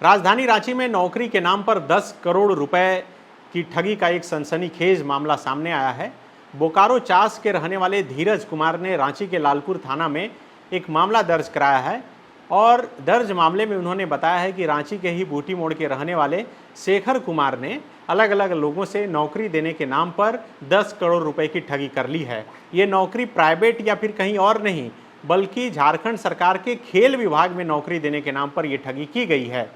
राजधानी रांची में नौकरी के नाम पर 10 करोड़ रुपए की ठगी का एक सनसनीखेज मामला सामने आया है। बोकारो चास के रहने वाले धीरज कुमार ने रांची के लालपुर थाना में एक मामला दर्ज कराया है और दर्ज मामले में उन्होंने बताया है कि रांची के ही बूटी मोड़ के रहने वाले शेखर कुमार ने अलग अलग लोगों से नौकरी देने के नाम पर 10 करोड़ रुपए की ठगी कर ली है। ये नौकरी प्राइवेट या फिर कहीं और नहीं बल्कि झारखंड सरकार के खेल विभाग में नौकरी देने के नाम पर यह ठगी की गई है।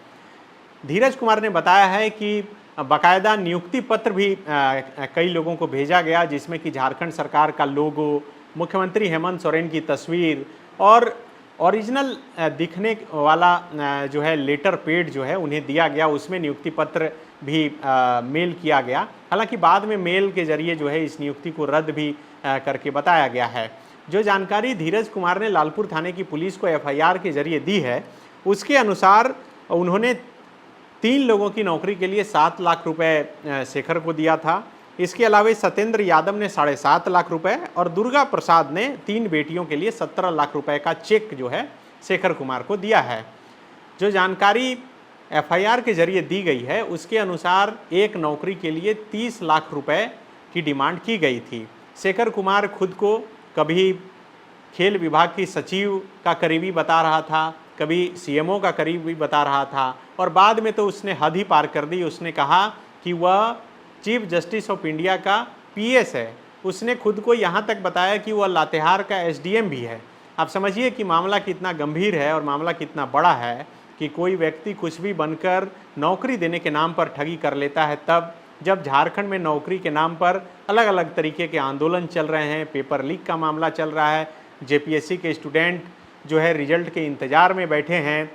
धीरज कुमार ने बताया है कि बाकायदा नियुक्ति पत्र भी कई लोगों को भेजा गया, जिसमें कि झारखंड सरकार का लोगो, मुख्यमंत्री हेमंत सोरेन की तस्वीर और ओरिजिनल दिखने वाला जो है लेटर पेड जो है उन्हें दिया गया। उसमें नियुक्ति पत्र भी मेल किया गया। हालांकि बाद में मेल के जरिए जो है इस नियुक्ति को रद्द भी करके बताया गया है। जो जानकारी धीरज कुमार ने लालपुर थाने की पुलिस को एफआईआर के जरिए दी है, उसके अनुसार उन्होंने 3 लोगों की नौकरी के लिए 7 लाख रुपए शेखर को दिया था। इसके अलावा सत्येंद्र यादव ने 7.5 लाख रुपए और दुर्गा प्रसाद ने 3 बेटियों के लिए 17 लाख रुपए का चेक जो है शेखर कुमार को दिया है। जो जानकारी एफआईआर के जरिए दी गई है उसके अनुसार एक नौकरी के लिए 30 लाख रुपए की डिमांड की गई थी। शेखर कुमार खुद को कभी खेल विभाग की सचिव का करीबी बता रहा था, कभी सीएमओ का करीबी बता रहा था और बाद में तो उसने हद ही पार कर दी। उसने कहा कि वह चीफ जस्टिस ऑफ इंडिया का पीएस है। उसने खुद को यहाँ तक बताया कि वह लातेहार का एसडीएम भी है। आप समझिए कि मामला कितना गंभीर है और मामला कितना बड़ा है कि कोई व्यक्ति कुछ भी बनकर नौकरी देने के नाम पर ठगी कर लेता है, तब जब झारखंड में नौकरी के नाम पर अलग अलग तरीके के आंदोलन चल रहे हैं, पेपर लीक का मामला चल रहा है, जेपीएससी के स्टूडेंट जो है रिजल्ट के इंतज़ार में बैठे हैं,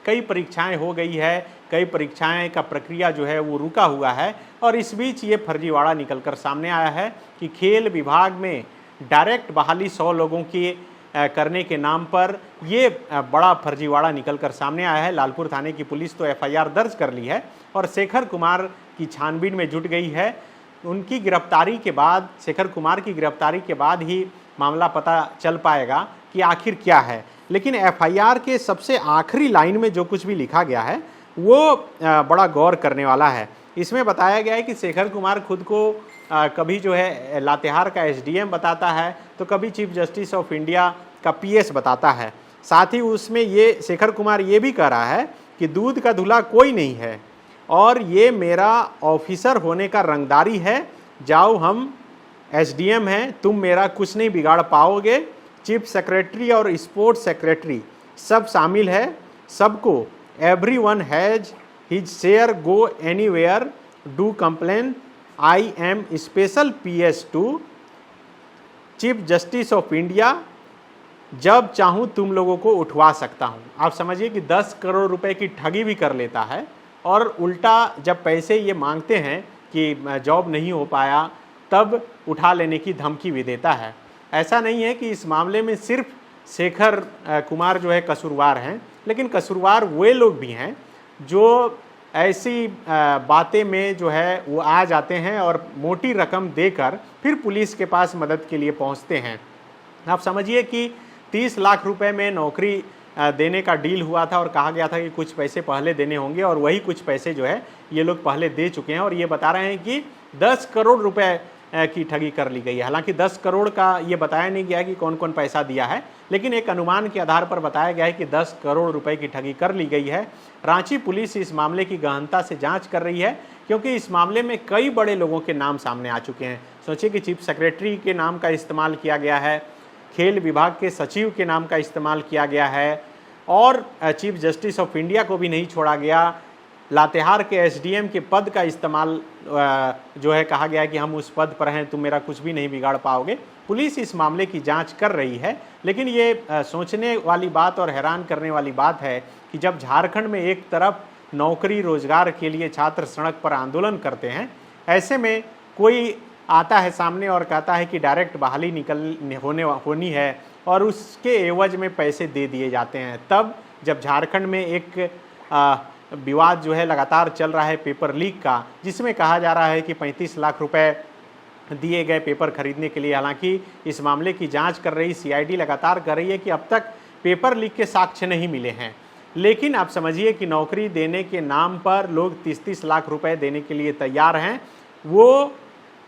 कई परीक्षाएं हो गई है, कई परीक्षाएं का प्रक्रिया जो है वो रुका हुआ है और इस बीच ये फर्जीवाड़ा निकलकर सामने आया है कि खेल विभाग में डायरेक्ट बहाली 100 लोगों की करने के नाम पर ये बड़ा फर्जीवाड़ा निकलकर सामने आया है। लालपुर थाने की पुलिस तो एफआईआर दर्ज कर ली है और शेखर कुमार की छानबीन में जुट गई है। उनकी गिरफ्तारी के बाद, शेखर कुमार की गिरफ्तारी के बाद ही मामला पता चल पाएगा कि आखिर क्या है। लेकिन एफआईआर के सबसे आखिरी लाइन में जो कुछ भी लिखा गया है वो बड़ा गौर करने वाला है। इसमें बताया गया है कि शेखर कुमार खुद को कभी जो है लातेहार का एसडीएम बताता है तो कभी चीफ जस्टिस ऑफ इंडिया का पीएस बताता है। साथ ही उसमें ये शेखर कुमार ये भी कह रहा है कि दूध का धुला कोई नहीं है और ये मेरा ऑफिसर होने का रंगदारी है। जाओ, हम एसडीएम हैं, तुम मेरा कुछ नहीं बिगाड़ पाओगे। चीफ सेक्रेटरी और स्पोर्ट्स सेक्रेटरी सब शामिल है, सबको everyone has his share, go anywhere, do complain, I am special PS to chief justice of India, जब चाहूँ तुम लोगों को उठवा सकता हूँ। आप समझिए कि 10 करोड़ रुपए की ठगी भी कर लेता है और उल्टा जब पैसे ये मांगते हैं कि जॉब नहीं हो पाया तब उठा लेने की धमकी भी देता है। ऐसा नहीं है कि इस मामले में सिर्फ शेखर कुमार जो है कसूरवार हैं, लेकिन कसूरवार वे लोग भी हैं जो ऐसी बातें में जो है वो आ जाते हैं और मोटी रकम देकर फिर पुलिस के पास मदद के लिए पहुंचते हैं। आप समझिए कि 30 लाख रुपए में नौकरी देने का डील हुआ था और कहा गया था कि कुछ पैसे पहले देने होंगे और वही कुछ पैसे जो है ये लोग पहले दे चुके हैं और ये बता रहे हैं कि 10 करोड़ रुपए की ठगी कर ली गई है। हालांकि 10 करोड़ का ये बताया नहीं गया कि कौन कौन पैसा दिया है, लेकिन एक अनुमान के आधार पर बताया गया है कि 10 करोड़ रुपए की ठगी कर ली गई है। रांची पुलिस इस मामले की गहनता से जांच कर रही है क्योंकि इस मामले में कई बड़े लोगों के नाम सामने आ चुके हैं। सोचिए कि चीफ सेक्रेटरी के नाम का इस्तेमाल किया गया है, खेल विभाग के सचिव के नाम का इस्तेमाल किया गया है और चीफ जस्टिस ऑफ इंडिया को भी नहीं छोड़ा गया। लातेहार के एसडीएम के पद का इस्तेमाल जो है कहा गया है कि हम उस पद पर हैं, तुम मेरा कुछ भी नहीं बिगाड़ पाओगे। पुलिस इस मामले की जांच कर रही है, लेकिन ये सोचने वाली बात और हैरान करने वाली बात है कि जब झारखंड में एक तरफ नौकरी रोजगार के लिए छात्र सड़क पर आंदोलन करते हैं, ऐसे में कोई आता है सामने और कहता है कि डायरेक्ट बहाली होनी है और उसके एवज में पैसे दे दिए जाते हैं। तब जब झारखंड में एक विवाद जो है लगातार चल रहा है पेपर लीक का, जिसमें कहा जा रहा है कि 35 लाख रुपए दिए गए पेपर खरीदने के लिए। हालांकि इस मामले की जांच कर रही सीआईडी लगातार कर रही है कि अब तक पेपर लीक के साक्ष्य नहीं मिले हैं। लेकिन आप समझिए कि नौकरी देने के नाम पर लोग 30-30 लाख रुपए देने के लिए तैयार हैं।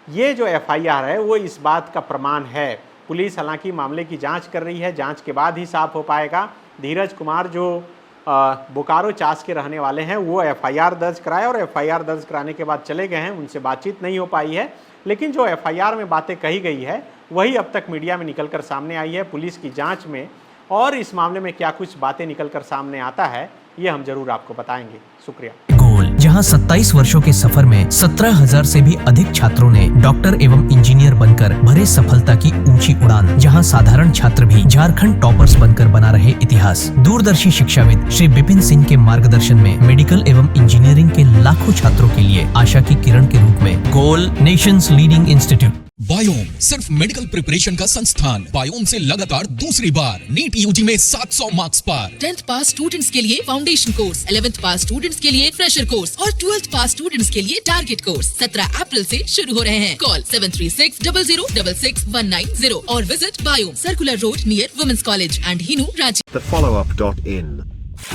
ये जो एफआईआर है वो इस बात का प्रमाण है। पुलिस हालांकि मामले की जांच कर रही है, जांच के बाद ही साफ हो पाएगा। धीरज कुमार जो बोकारो चास के रहने वाले हैं वो एफआईआर दर्ज कराए और एफआईआर दर्ज कराने के बाद चले गए हैं, उनसे बातचीत नहीं हो पाई है। लेकिन जो एफआईआर में बातें कही गई है वही अब तक मीडिया में निकलकर सामने आई है। पुलिस की जांच में और इस मामले में क्या कुछ बातें निकलकर सामने आता है ये हम जरूर आपको बताएंगे। शुक्रिया। गोल, जहां 27 वर्षों के सफर में 17,000 से भी अधिक छात्रों ने डॉक्टर एवं इंजीनियर बनकर भरे सफलता की ऊंची उड़ान, जहां साधारण छात्र भी झारखंड टॉपर्स बनकर बना रहे इतिहास। दूरदर्शी शिक्षाविद श्री विपिन सिंह के मार्गदर्शन में मेडिकल एवं इंजीनियरिंग के लाखों छात्रों के लिए आशा की किरण के रूप में गोल, नेशंस लीडिंग इंस्टीट्यूट। बायोम सिर्फ मेडिकल प्रिपरेशन का संस्थान। बायोम से लगातार दूसरी बार नीट यूजी में 700 मार्क्स पार। 10th पास स्टूडेंट्स के लिए फाउंडेशन कोर्स, 11th पास स्टूडेंट्स के लिए फ्रेशर कोर्स और 12th पास स्टूडेंट्स के लिए टारगेट कोर्स 17 अप्रैल से शुरू हो रहे हैं। कॉल 7360066190 और visit biome, circular road near women's college and Hinoo, Ranchi. thefollowup.in.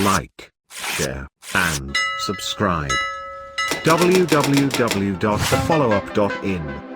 Like, share and subscribe. www.thefollowup.in